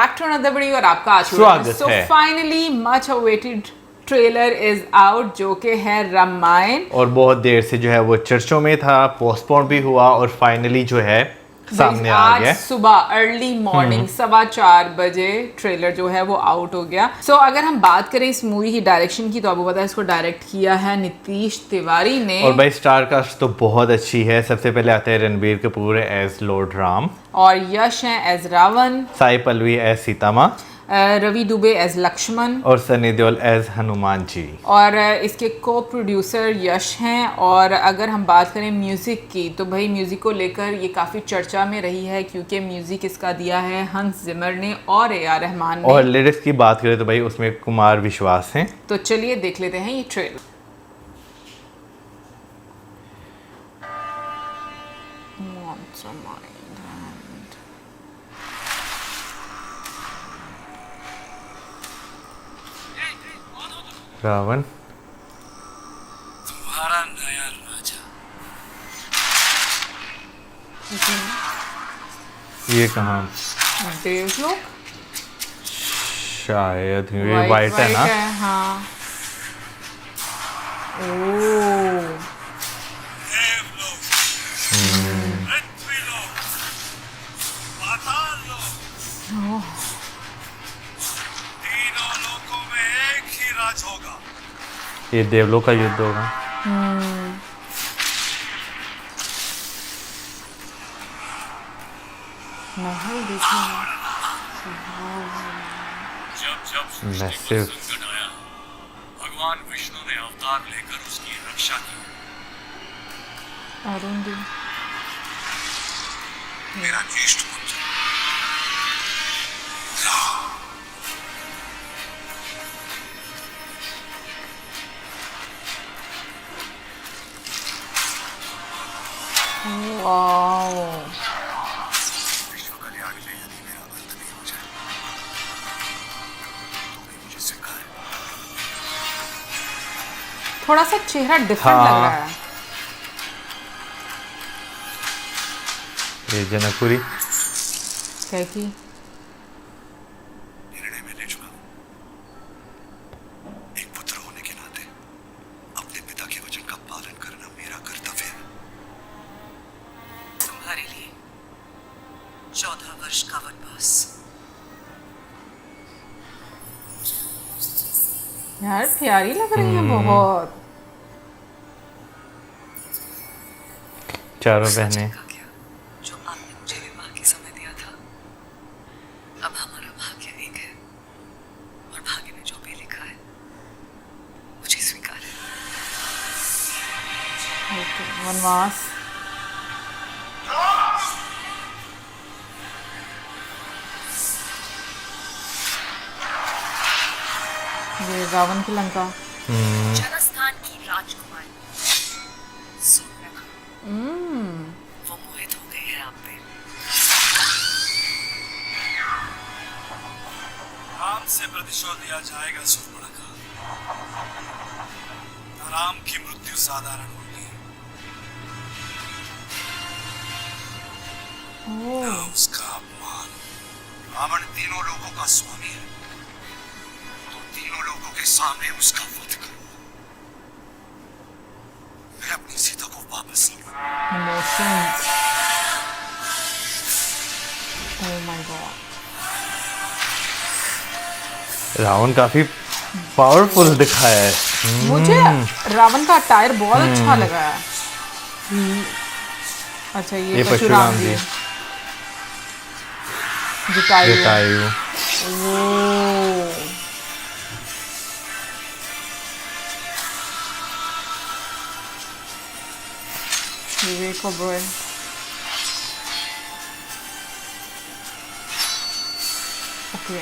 Back to another video और आपका आज स्वागत है। Finally much awaited trailer is out जो कि है रामायण। और बहुत देर से जो है वो चर्चों में था, पोस्टपोन भी हुआ और फाइनली जो है सामने आ गया। आज सुबह अर्ली मॉर्निंग 4:15 बजे ट्रेलर जो है वो आउट हो गया। सो अगर हम बात करें इस मूवी की डायरेक्शन की तो आपको पता है इसको डायरेक्ट किया है नीतीश तिवारी ने। और भाई स्टार कास्ट तो बहुत अच्छी है। सबसे पहले आते हैं रणबीर कपूर एज लॉर्ड राम, और यश है एज रावण, साई पल्लवी एज सीता माँ, रवि दुबे एज लक्ष्मण और सनी देओल एज हनुमान जी। और इसके को प्रोड्यूसर यश हैं। और अगर हम बात करें म्यूज़िक की तो भाई म्यूज़िक को लेकर ये काफ़ी चर्चा में रही है क्योंकि म्यूज़िक इसका दिया है हंस जिमर ने और ए.आर. रहमान ने। और लिरिक्स की बात करें तो भाई उसमें कुमार विश्वास हैं। तो चलिए देख लेते हैं ये ट्रेलर। रावण तुम्हारा नया राजा। ये कहाँ? देवलोक शायद ये वाइट है ना? हाँ। देवलोक, पृथ्वीलोक, पाताललोक, तीनों लोकों में एक ही राज होगा। ये देवलोक का युद्ध होगा। महल देखिए। जब सृष्टि को Massive. संकट आया, भगवान विष्णु ने अवतार लेकर उसकी रक्षा की। अरुण जी मेरा ज्येष्ठ पुत्र वाओ। विश्व कल्याण के लिए यदि मेरा अंत नहीं हो जाए तो भी मुझे स्वीकार है। थोड़ा सा चेहरा डिफरेंट हाँ। लग रहा है। ये जनकपुरी। क्या की निर्णय में ले चुका हूं। एक पुत्र होने के नाते अपने पिता के वचन का पालन करना मेरा कर्तव्य है। तुम्हारे लिए 14 वर्ष का वनवास। यार प्यारी लग रही है बहुत। चारों बहनें। का क्या जो आपने मुझे विवाह के समय दिया था। अब हमारा भाग्य एक है और भाग्य में जो भी लिखा है मुझे स्वीकार है। वनवास। ये रावण की लंका। जनस्थान की राजकुमारी सुनना वो मोहित हो गए हैं आप पे। राम से प्रतिशोध लिया जाएगा सुर्पणखा। राम की मृत्यु साधारण होगी, न उसका अपमान। रावण तीनों लोगों का स्वामी है, तो तीनों लोगों के सामने उसका वध करो। मैं अपनी सीता को वापस लूंगा। Emotions. Oh my God. Ravan काफी पावरफुल दिखाया है। मुझे रावण का अटायर बहुत अच्छा लगा है। अच्छा ये परशुराम जी। जटायु। जटायु। ओह। विवेक ओबरॉय। ओके।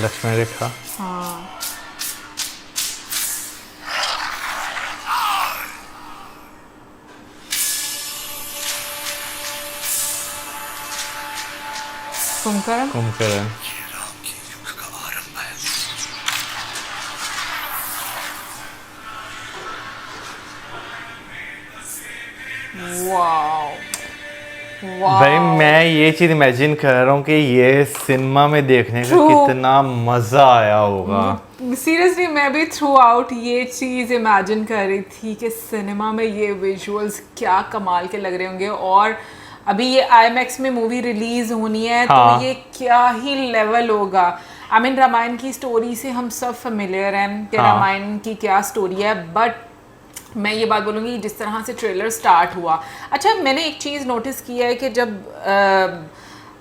लक्ष्मण रेखा। हाँ। कुंभकर्ण। कुंभकर्ण। ये राम के युग का आरंभ है। वाओ। भाई मैं ये चीज इमेजिन कर रहा हूँ कि ये सिनेमा में देखने का True. कितना मजा आया होगा। सीरियसली मैं भी थ्रू आउट ये चीज़ इमेजिन कर रही थी कि सिनेमा में ये विजुअल्स क्या कमाल के लग रहे होंगे, और अभी ये IMAX में मूवी रिलीज होनी है हाँ। तो ये क्या ही लेवल होगा। आई मीन रामायण की स्टोरी से हम सब फेमिलियर हैं कि हाँ। रामायण की क्या स्टोरी है, बट मैं ये बात बोलूँगी जिस तरह से ट्रेलर स्टार्ट हुआ। अच्छा, मैंने एक चीज़ नोटिस की है कि जब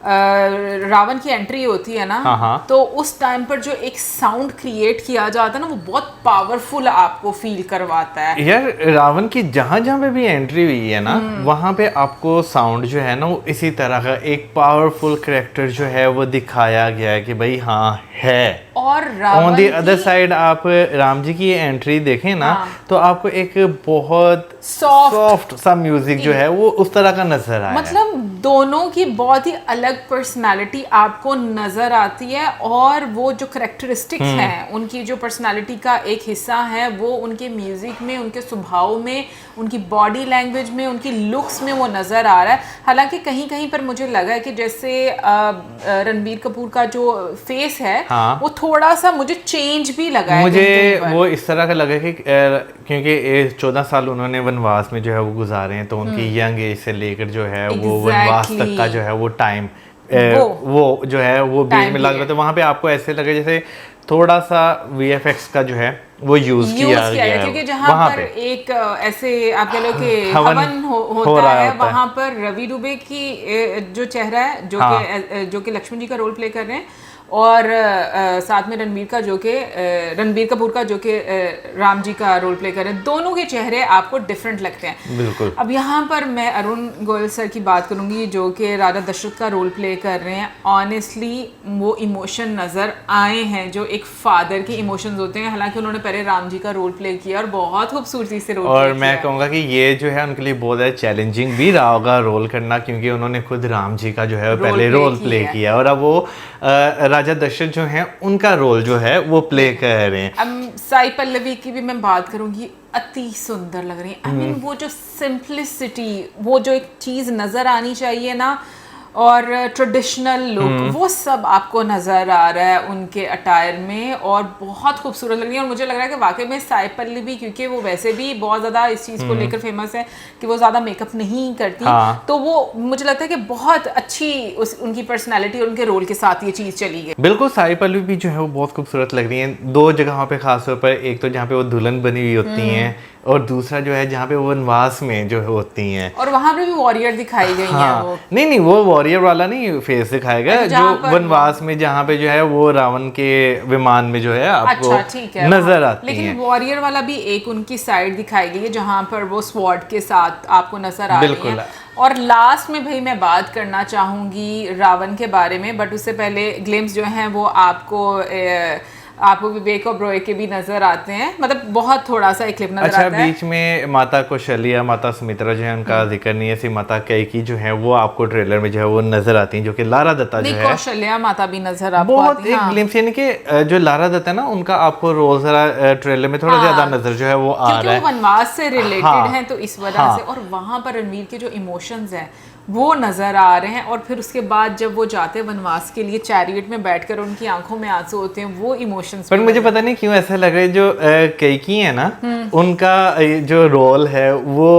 रावण की एंट्री होती है ना, हाँ, हाँ। तो उस टाइम पर जो एक साउंड क्रिएट किया जाता है ना, वो बहुत पावरफुल आपको फील करवाता है। यार रावण की जहां जहां पे भी एंट्री हुई है ना, वहां पे आपको साउंड जो है ना वो इसी तरह का एक पावरफुल कैरेक्टर जो है वो दिखाया गया है कि भाई हाँ है। और ऑन रावण दी अदर की साइड आप राम जी की एंट्री देखें ना, हाँ। तो आपको एक बहुत सॉफ्ट सा म्यूजिक जो है वो उस तरह का नजर आया है। मतलब दोनों की बहुत ही अलग पर्सनालिटी आपको नजर आती है, और वो जो करेक्टरिस्टिक्स हैं उनकी जो पर्सनालिटी का एक हिस्सा है वो उनके म्यूजिक में, उनके स्वभाव में, उनकी बॉडी लैंग्वेज में, उनकी लुक्स में वो नज़र आ रहा है। हालांकि कहीं कहीं पर मुझे लगा है कि जैसे रणबीर कपूर का जो फेस है हाँ। वो थोड़ा सा मुझे चेंज भी लगा है मुझे कहीं पर। वो इस तरह का लगा कि क्योंकि 14 साल उन्होंने वनवास में जो है वो गुजारे हैं, तो उनकी यंग एज से लेकर जो है वो वनवास तक का जो है वो टाइम वो जो है वो बीच में लग रहा था। वहाँ पे आपको ऐसे लगे जैसे थोड़ा सा VFX का जो है वो यूज किया गया है, क्योंकि जहाँ पर एक ऐसे आप कह लो कि हवन होता है, वहाँ पर रवि दुबे की जो चेहरा है जो कि लक्ष्मण जी का रोल प्ले कर रहे हैं, और साथ में रणबीर कपूर का जो कि राम जी का रोल प्ले कर रहे हैं। दोनों के चेहरे आपको डिफरेंट लगते हैं। बिल्कुल। अब यहाँ पर मैं अरुण गोयल सर की बात करूँगी जो कि राजा दशरथ का रोल प्ले कर रहे हैं। ऑनेस्टली वो इमोशन नज़र आए हैं जो एक फादर के इमोशंस होते हैं। हालांकि उन्होंने पहले राम जी का रोल प्ले किया और बहुत खूबसूरती से रोल और मैं कहूँगा कि ये जो है उनके लिए बहुत ज़्यादा चैलेंजिंग भी रहा होगा रोल करना, क्योंकि उन्होंने खुद राम जी का जो है पहले रोल प्ले किया, और अब वो राजा दशरथ जो हैं उनका रोल जो है वो प्ले कर रहे हैं। अब साई पल्लवी की भी मैं बात करूंगी, अति सुंदर लग रही है। आई मीन वो जो सिंपलिसिटी, वो जो एक चीज़ नज़र आनी चाहिए ना, और ट्रेडिशनल लुक, वो सब आपको नज़र आ रहा है उनके अटायर में, और बहुत खूबसूरत लग रही है। और मुझे लग रहा है कि वाकई में साई पल्लवी, क्योंकि वो वैसे भी बहुत ज़्यादा इस चीज़ को लेकर फेमस है कि वो ज़्यादा मेकअप नहीं करती, तो वो मुझे लगता है कि बहुत अच्छी उनकी पर्सनैलिटी और उनके रोल के साथ ये चीज़ चली गई। बिल्कुल, साई पल्लवी भी जो है वो बहुत खूबसूरत लग रही है दो जगहों पे खासतौर पर। एक तो जहाँ पे वो दुल्हन बनी हुई होती हैं, और दूसरा जो है जहाँ पे वो वनवास में जो होती हैं, और वहाँ पे भी वॉरियर दिखाई गई हैं वो। नहीं वो वॉरियर वाला नहीं फेस दिखाया गया, जो वनवास में जहाँ पे जो है वो रावण के विमान में जो है आपको नजर आती है। लेकिन वॉरियर वाला भी एक उनकी साइड दिखाई गई है जहाँ पर वो स्वॉर्ड के साथ आपको नजर आ रही है। और लास्ट में भाई मैं बात करना चाहूँगी रावण के बारे में, बट उससे पहले ग्लिम्स जो हैं वो आपको विवेक और ब्रोए के भी नजर आते हैं, मतलब बहुत थोड़ा सा एक क्लिप नजर आता है। अच्छा, बीच में माता कौशल्या, माता सुमित्रा जो है उनका जिक्र नहीं है, सिर्फ माता कैकेयी जो है वो आपको ट्रेलर में जो है वो नजर आती हैं, जो कि लारा दत्ता जो है, कौशल्या माता भी नजर आपको बहुत आती है। एक ग्लिम्स, यानी कि जो लारा दत्ता है ना उनका आपको रोल जरा ट्रेलर में थोड़ा ज्यादा नजर जो है वो आ रहा है, क्योंकि वो वनवास से रिलेटेड हैं तो इस वजह से। और वहां पर रणवीर के जो इमोशंस हैं वो नज़र आ रहे हैं, और फिर उसके बाद जब वो जाते हैं वनवास के लिए चैरियट में बैठकर उनकी आंखों में आंसू होते हैं, वो इमोशंस। पर मुझे पता नहीं क्यों ऐसा लग रहा है जो कैकेयी है ना, उनका जो रोल है वो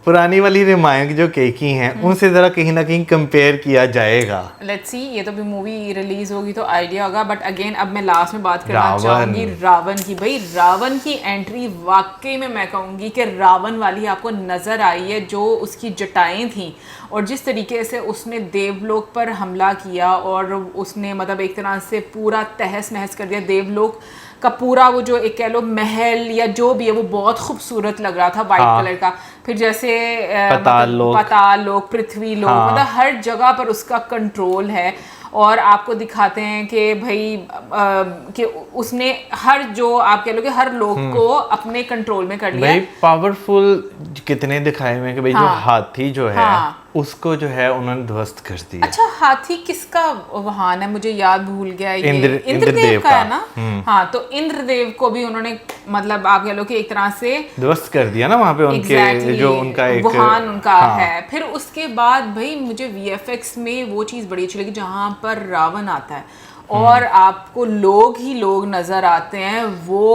पुरानी वाली रामायण की जो कैकेयी हैं उनसे जरा कहीं ना कहीं कंपेयर किया जाएगा। लेट्स सी, ये तो भी मूवी रिलीज होगी तो आइडिया होगा। बट अगेन अब मैं लास्ट में बात करना चाहूंगी रावण की। भाई रावण की एंट्री वाकई में मैं कहूंगी कि रावण वाली आपको नजर आई है, जो उसकी जटाएं थी और जिस तरीके से उसने देवलोक पर हमला किया, और उसने मतलब एक तरह से पूरा तहस नहस कर दिया देवलोक का पूरा। वो जो एक कह लो महल या जो भी है वो बहुत खूबसूरत लग रहा था, वाइट कलर का। फिर जैसे पाताल लोक, पृथ्वी लोक, मतलब हर जगह पर उसका कंट्रोल है। और आपको दिखाते हैं कि भाई कि उसने हर जो आप कह लो कि हर लोग को अपने कंट्रोल में कर लिया। भाई पावरफुल कितने दिखाए हुए हैं कि भाई जो हाथी जो है उसको जो है उन्होंने ध्वस्त कर दिया। अच्छा, हाथी किसका वाहन है, मुझे याद भूल गया। ये इंद्रदेव का है ना। हाँ, तो इंद्रदेव को भी उन्होंने मतलब आप कह लो कि एक तरह से ध्वस्त कर दिया ना वहाँ पे उनके जो उनका एक वाहन उनका है। फिर उसके बाद भाई मुझे वीएफएक्स में वो चीज़ बड़ी अच्छी लगी जहाँ पर रावण आता है और आपको लोग ही लोग नजर आते हैं। वो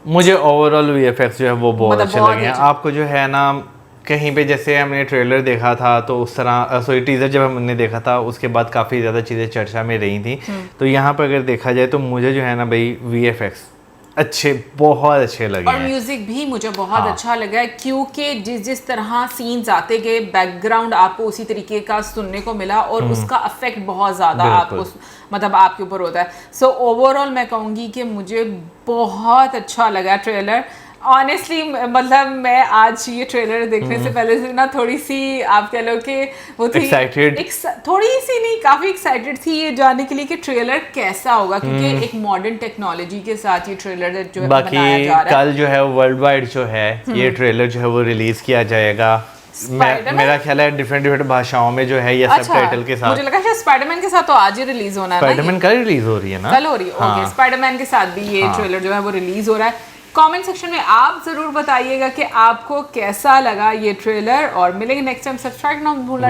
मुझे ओवरऑल वीएफएक्स जो है वो बहुत अच्छे लगे हैं। आपको जो है ना कहीं पे जैसे हमने ट्रेलर देखा था तो उस तरह सॉरी टीजर जब हमने देखा था उसके बाद काफ़ी ज़्यादा चीज़ें चर्चा में रही थी। तो यहाँ पर अगर देखा जाए तो मुझे जो है ना भाई वीएफएक्स अच्छे, बहुत अच्छे लगे और म्यूजिक भी मुझे बहुत अच्छा लगा है क्योंकि जिस तरह सीन्स आते गए बैकग्राउंड आपको उसी तरीके का सुनने को मिला और उसका इफेक्ट बहुत ज़्यादा आपको मतलब आपके ऊपर होता है। सो ओवरऑल मैं कहूँगी कि मुझे बहुत अच्छा लगा ट्रेलर। ऑनेस्टली मतलब मैं आज ये ट्रेलर देखने से पहले से ना थोड़ी सी आप कह लो कि वो थी एक्साइटेड, थोड़ी सी नहीं काफ़ी एक्साइटेड थी ये जानने के लिए कि ट्रेलर कैसा होगा क्योंकि एक मॉडर्न टेक्नोलॉजी के साथ ये ट्रेलर जो है बनाया जा रहा है। कल जो है वर्ल्ड वाइड जो है ये ट्रेलर जो है वो रिलीज किया जाएगा। मेरा ख्याल है डिफरेंट भाषाओं में जो है ये सबटाइटल के साथ। मुझे लगा शायद स्पाइडरमैन के साथ तो आज ही रिलीज होना है। स्पाइडरमैन कल रिलीज हो रही है ना, कल हो रही है। ओके, स्पाइडरमैन के साथ भी ये ट्रेलर जो है वो रिलीज हो रहा है। कमेंट सेक्शन में आप जरूर बताइएगा कि आपको कैसा लगा ये ट्रेलर और मिलेंगे नेक्स्ट टाइम। सब्सक्राइब ना भूलना।